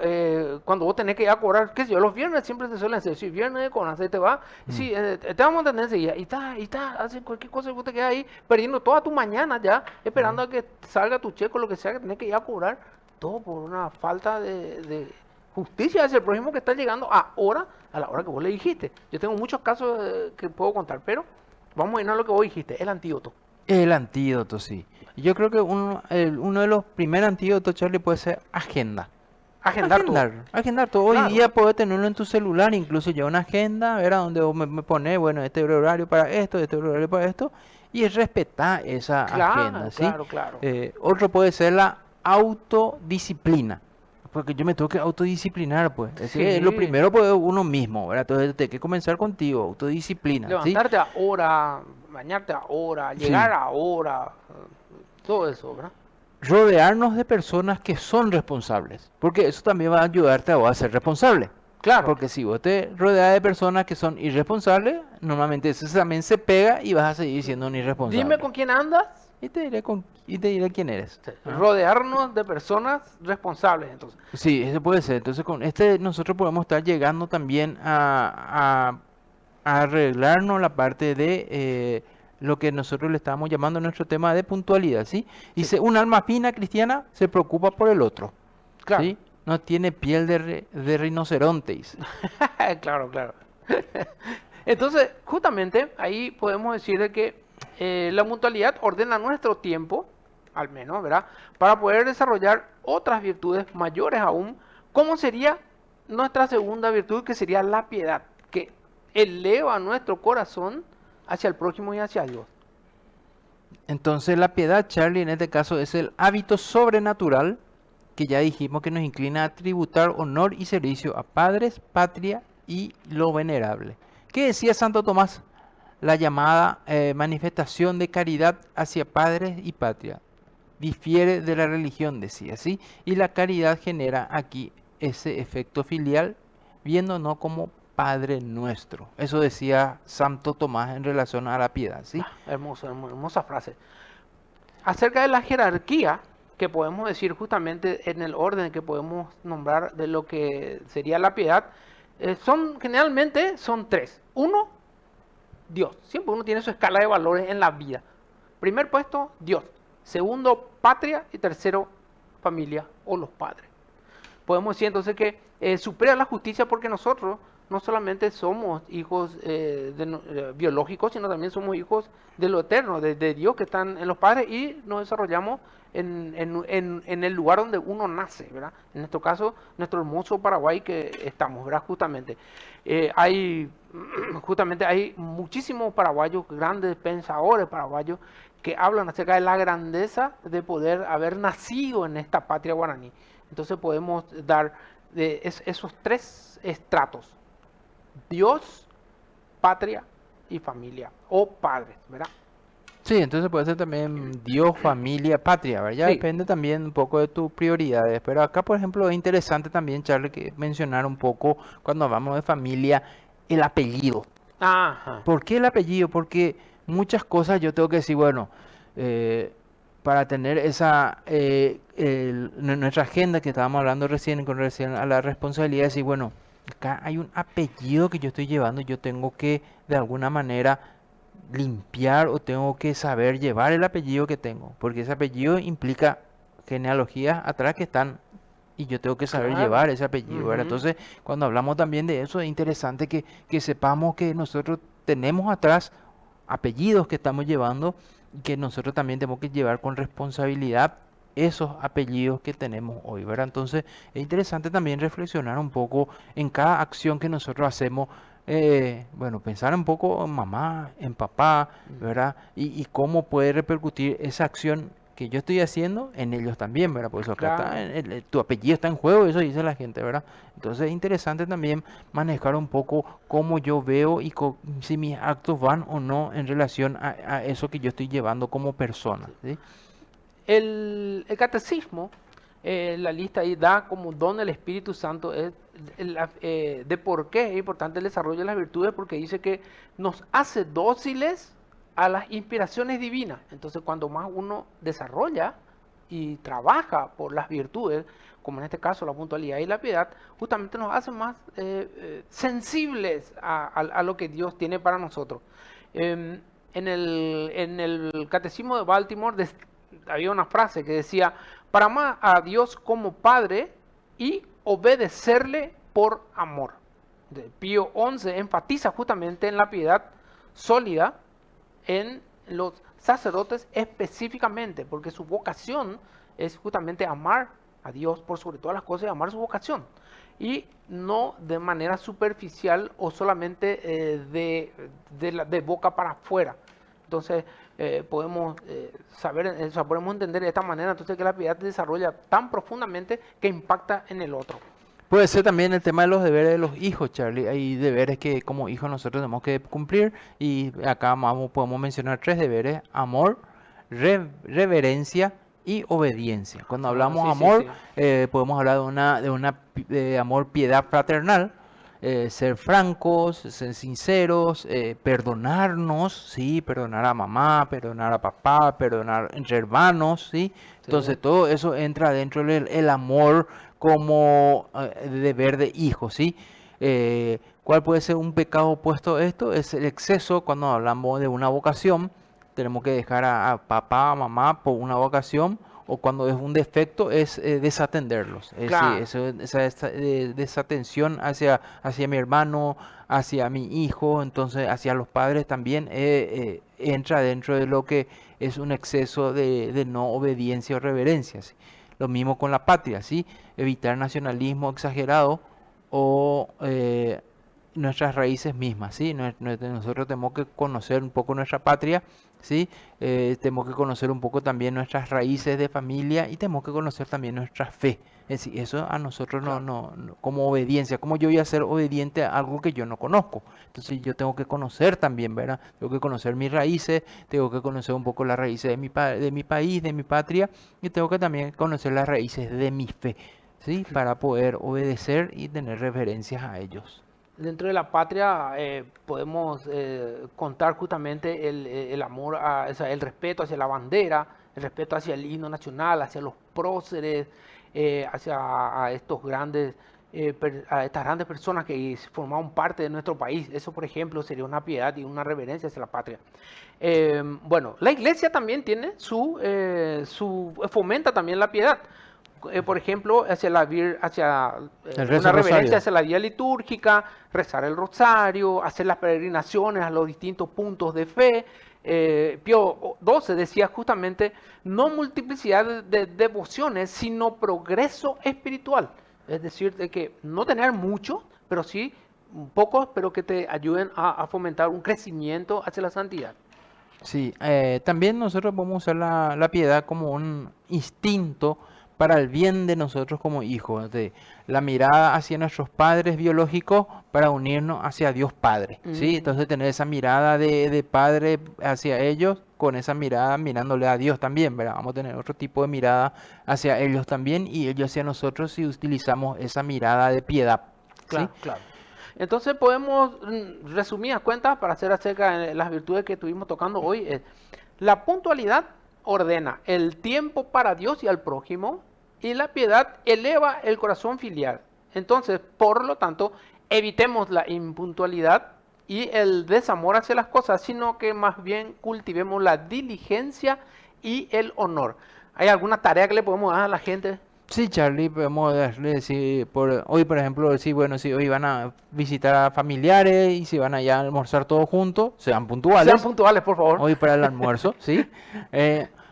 cuando vos tenés que ir a cobrar, qué sé yo, los viernes siempre te suelen decir, si viernes con así te va, sí, te vamos a entender enseguida, y está, hacen cualquier cosa y vos te quedas ahí perdiendo toda tu mañana ya, esperando a que salga tu cheque o lo que sea que tenés que ir a cobrar, todo por una falta de justicia hacia el prójimo que está llegando a la hora que vos le dijiste. Yo tengo muchos casos que puedo contar, pero... Vamos a ir a lo que vos dijiste, el antídoto. El antídoto, sí. Yo creo que uno de los primeros antídotos, Charlie, puede ser agenda. Agendar todo. Agendar todo. Hoy Claro. día puedes tenerlo en tu celular, incluso ya una agenda, ¿verdad? Donde vos me pones, bueno, este horario para esto, este horario para esto, y es respetar esa agenda, ¿sí? Claro. Otro puede ser la autodisciplina. Porque yo me tengo que autodisciplinar, pues. Es que lo Sí. primero, pues, uno mismo, ¿verdad? Entonces, hay que comenzar contigo, autodisciplina, ¿sí? Levantarte a hora, bañarte a hora, Sí. llegar a hora, todo eso, ¿verdad? Rodearnos de personas que son responsables, porque eso también va a ayudarte a vos a ser responsable. Claro. Porque si vos te rodeas de personas que son irresponsables, normalmente eso también se pega y vas a seguir siendo un irresponsable. Dime con quién andas. Y te diré quién eres. Ajá. Rodearnos de personas responsables, entonces. Sí, eso puede ser. Entonces con nosotros podemos estar llegando también a arreglarnos la parte de lo que nosotros le estamos llamando nuestro tema de puntualidad, ¿sí? Dice, un alma fina cristiana se preocupa por el otro, Claro. ¿sí? No tiene piel de rinoceronte, dice. Claro. Entonces, justamente ahí podemos decir de que la mutualidad ordena nuestro tiempo, al menos, ¿verdad? Para poder desarrollar otras virtudes mayores aún, como sería nuestra segunda virtud, que sería la piedad, que eleva nuestro corazón hacia el prójimo y hacia Dios. Entonces la piedad, Charlie, en este caso es el hábito sobrenatural que ya dijimos que nos inclina a tributar honor y servicio a padres, patria y lo venerable. ¿Qué decía Santo Tomás? La llamada manifestación de caridad hacia padres y patria difiere de la religión, decía, ¿sí? Y la caridad genera aquí ese efecto filial, viéndonos como Padre nuestro. Eso decía Santo Tomás en relación a la piedad, ¿sí? Hermosa frase. Acerca de la jerarquía, que podemos decir justamente en el orden que podemos nombrar de lo que sería la piedad, generalmente son tres. Uno, Dios. Siempre uno tiene su escala de valores en la vida. Primer puesto, Dios. Segundo, patria. Y tercero, familia o los padres. Podemos decir entonces que supera la justicia porque nosotros no solamente somos hijos biológicos, sino también somos hijos de lo eterno, de Dios que están en los padres y nos desarrollamos en el lugar donde uno nace, ¿verdad? En nuestro caso, nuestro hermoso Paraguay que estamos, ¿verdad? Justamente. Hay muchísimos paraguayos, grandes pensadores paraguayos, que hablan acerca de la grandeza de poder haber nacido en esta patria guaraní. Entonces podemos dar esos tres estratos: Dios, patria y familia, o padres, ¿verdad? Sí, entonces puede ser también Dios, familia, patria, ¿verdad? Ya Sí. depende también un poco de tus prioridades. Pero acá, por ejemplo, es interesante también, Charlie, que mencionar un poco cuando hablamos de familia, el apellido. Ajá. ¿Por qué el apellido? Porque muchas cosas yo tengo que decir, bueno, eh, para tener esa, nuestra agenda que estábamos hablando recién, con relación a la responsabilidad, de decir, bueno, acá hay un apellido que yo estoy llevando, yo tengo que de alguna manera limpiar o tengo que saber llevar el apellido que tengo, porque ese apellido implica genealogías atrás que están y yo tengo que saber Claro. llevar ese apellido, ¿verdad? Ujú. Entonces, cuando hablamos también de eso, es interesante que sepamos que nosotros tenemos atrás apellidos que estamos llevando y que nosotros también tenemos que llevar con responsabilidad esos apellidos que tenemos hoy, ¿verdad? Entonces, es interesante también reflexionar un poco en cada acción que nosotros hacemos. Bueno, pensar un poco en mamá, en papá, ¿verdad? Y cómo puede repercutir esa acción que yo estoy haciendo en ellos también, ¿verdad? Por eso acá está, Claro. tu apellido está en juego, eso dice la gente, ¿verdad? Entonces es interesante también manejar un poco cómo yo veo y si mis actos van o no en relación a eso que yo estoy llevando como persona, ¿sí? El catecismo, la lista ahí da como don el Espíritu Santo de por qué es importante el desarrollo de las virtudes, porque dice que nos hace dóciles a las inspiraciones divinas. Entonces, cuando más uno desarrolla y trabaja por las virtudes, como en este caso la puntualidad y la piedad, justamente nos hace más sensibles a lo que Dios tiene para nosotros. En el Catecismo de Baltimore había una frase que decía: para amar a Dios como Padre y obedecerle por amor. Pío XI enfatiza justamente en la piedad sólida en los sacerdotes específicamente, porque su vocación es justamente amar a Dios por sobre todas las cosas y amar su vocación. Y no de manera superficial o solamente de boca para afuera. Entonces, podemos saber, o sea, podemos entender de esta manera entonces que la piedad se desarrolla tan profundamente que impacta en el otro. Puede ser también el tema de los deberes de los hijos, Charlie. Hay deberes que como hijos nosotros tenemos que cumplir y acá podemos mencionar tres deberes: amor, reverencia y obediencia. Cuando Ah, hablamos sí, sí, amor, sí. podemos hablar de amor, piedad fraternal, ser francos, ser sinceros, perdonarnos, sí, perdonar a mamá, perdonar a papá, perdonar entre hermanos, sí. Sí. Entonces todo eso entra dentro del el amor como deber de hijo, ¿sí? ¿Cuál puede ser un pecado opuesto a esto? Es el exceso cuando hablamos de una vocación. Tenemos que dejar a papá, a mamá por una vocación, o cuando es un defecto es desatenderlos. Es decir, Claro. esa desatención hacia mi hermano, hacia mi hijo, entonces hacia los padres también entra dentro de lo que es un exceso de no obediencia o reverencia, ¿sí? Lo mismo con la patria, ¿sí? Evitar nacionalismo exagerado o nuestras raíces mismas, ¿sí? Nosotros tenemos que conocer un poco nuestra patria, ¿sí? Tenemos que conocer un poco también nuestras raíces de familia y tenemos que conocer también nuestra fe. Es decir, eso a nosotros Claro. como obediencia, como yo voy a ser obediente a algo que yo no conozco. Entonces yo tengo que conocer también, ¿verdad? Tengo que conocer mis raíces, tengo que conocer un poco las raíces de mi país, de mi patria, y tengo que también conocer las raíces de mi fe, ¿sí? Para poder obedecer y tener referencias a ellos. Dentro de la patria podemos contar justamente el amor, o sea, el respeto hacia la bandera, el respeto hacia el himno nacional, hacia los próceres, hacia a estos grandes, a estas grandes personas que formaban parte de nuestro país. Eso, por ejemplo, sería una piedad y una reverencia hacia la patria. Bueno, la iglesia también tiene fomenta también la piedad. Por ejemplo, hacia El una rezo reverencia rosario. hacia la vía litúrgica, rezar el rosario, hacer las peregrinaciones a los distintos puntos de fe. Pío XII decía justamente: no multiplicidad de devociones, sino progreso espiritual. Es decir, de que no tener mucho, pero sí pocos, pero que te ayuden a fomentar un crecimiento hacia la santidad. Sí, también nosotros podemos usar la piedad como un instinto para el bien de nosotros como hijos, de la mirada hacia nuestros padres biológicos para unirnos hacia Dios Padre, ¿sí? Entonces tener esa mirada de padre hacia ellos, con esa mirada mirándole a Dios también, ¿verdad? Vamos a tener otro tipo de mirada hacia ellos también y ellos hacia nosotros si utilizamos esa mirada de piedad, ¿sí? Claro, claro. Entonces podemos resumir a cuentas para hacer acerca de las virtudes que estuvimos tocando hoy. La puntualidad ordena el tiempo para Dios y al prójimo, y la piedad eleva el corazón filial. Entonces, por lo tanto, evitemos la impuntualidad y el desamor hacia las cosas, sino que más bien cultivemos la diligencia y el honor. ¿Hay alguna tarea que le podemos dar a la gente? Sí, Charlie, podemos darle, si hoy, por ejemplo, si bueno, si hoy van a visitar a familiares y si van allá a almorzar todos juntos, sean Sean puntuales. puntuales, por favor. Hoy para el almuerzo, ¿sí?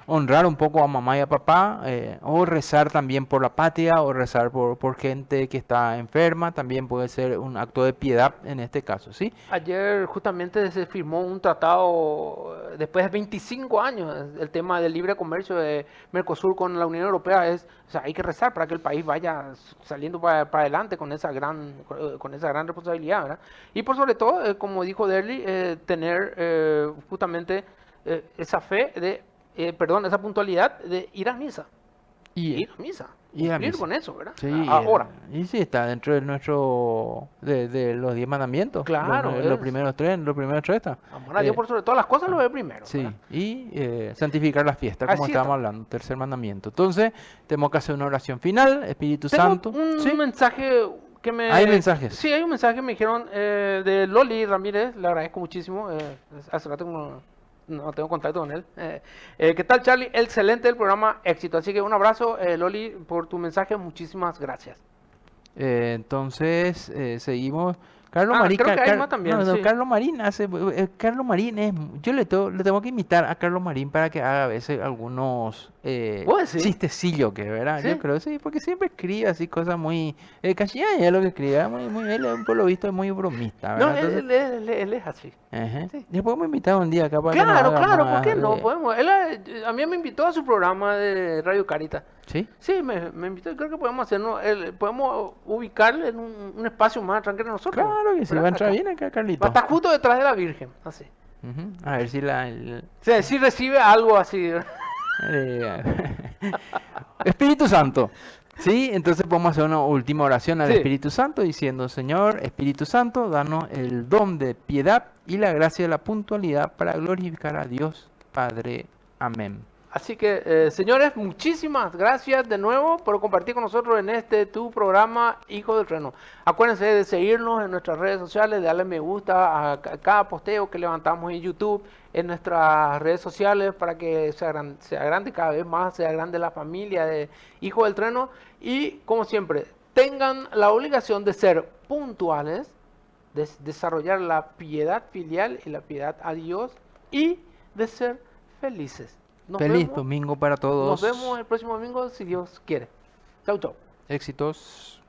Honrar un poco a mamá y a papá, o rezar también por la patria, o rezar por gente que está enferma, también puede ser un acto de piedad en este caso, ¿sí? Ayer justamente se firmó un tratado después de 25 años, el tema del libre comercio de Mercosur con la Unión Europea o sea, hay que rezar para que el país vaya saliendo para adelante con esa gran responsabilidad, ¿verdad? Y por sobre todo, como dijo Derly, tener justamente esa fe esa puntualidad de ir a misa. Y, Ir a misa. ir a Cumplir misa. con eso, ¿verdad? Sí, Ahora. y sí, está dentro de de los 10 mandamientos, Claro, los primeros tres está. Amar a Dios por sobre todas las cosas lo ve primero, Sí, ¿verdad? y santificar las fiestas, como Así estábamos está. hablando, tercer mandamiento. Entonces, tenemos que hacer una oración final, Espíritu Tengo Santo. un Sí, mensaje que me... hay mensajes. Sí, hay un mensaje que me dijeron de Loli Ramírez, le agradezco muchísimo. Hace rato que no tengo contacto con él. ¿Qué tal, Charlie? Excelente el programa, éxito. Así que un abrazo, Loli, por tu mensaje, muchísimas gracias. Entonces, seguimos. Carlos Marín, creo que hay más también, no, sí. Carlos Marín hace, Carlos Marín yo le tengo que invitar a Carlos Marín para que haga a veces algunos ¿Vos decís? chistecillos, que ¿verdad? ¿Sí? Yo creo, sí, porque siempre escribe así cosas muy, casi es lo que escribe, él por lo visto es muy bromista, No, ¿verdad? Entonces, él es así. ajá. Sí. Le podemos invitar un día capaz que nos Claro, haga claro, ¿por más qué no? Podemos. Él a mí me invitó a su programa de Radio Carita. ¿Sí? Sí, me invitó y creo que podemos hacernos, podemos ubicarle en un espacio más tranquilo de nosotros. Claro que sí, ¿verdad? va a entrar Acá. bien acá, Carlito. Va a estar justo detrás de la Virgen, así. Ujú. A ver si O sea, si recibe algo así. Eh, Espíritu Santo. Sí, entonces podemos hacer una última oración al Sí. Espíritu Santo diciendo, Señor, Espíritu Santo, danos el don de piedad y la gracia de la puntualidad para glorificar a Dios Padre. Amén. Así que, señores, muchísimas gracias de nuevo por compartir con nosotros en tu programa Hijo del Trueno. Acuérdense de seguirnos en nuestras redes sociales, de darle me gusta a cada posteo que levantamos en YouTube, en nuestras redes sociales, para que sea grande cada vez más, sea grande la familia de Hijo del Trueno. Y, como siempre, tengan la obligación de ser puntuales, de desarrollar la piedad filial y la piedad a Dios y de ser felices. Feliz domingo para todos. Nos vemos el próximo domingo si Dios quiere. Chau, chau. Éxitos.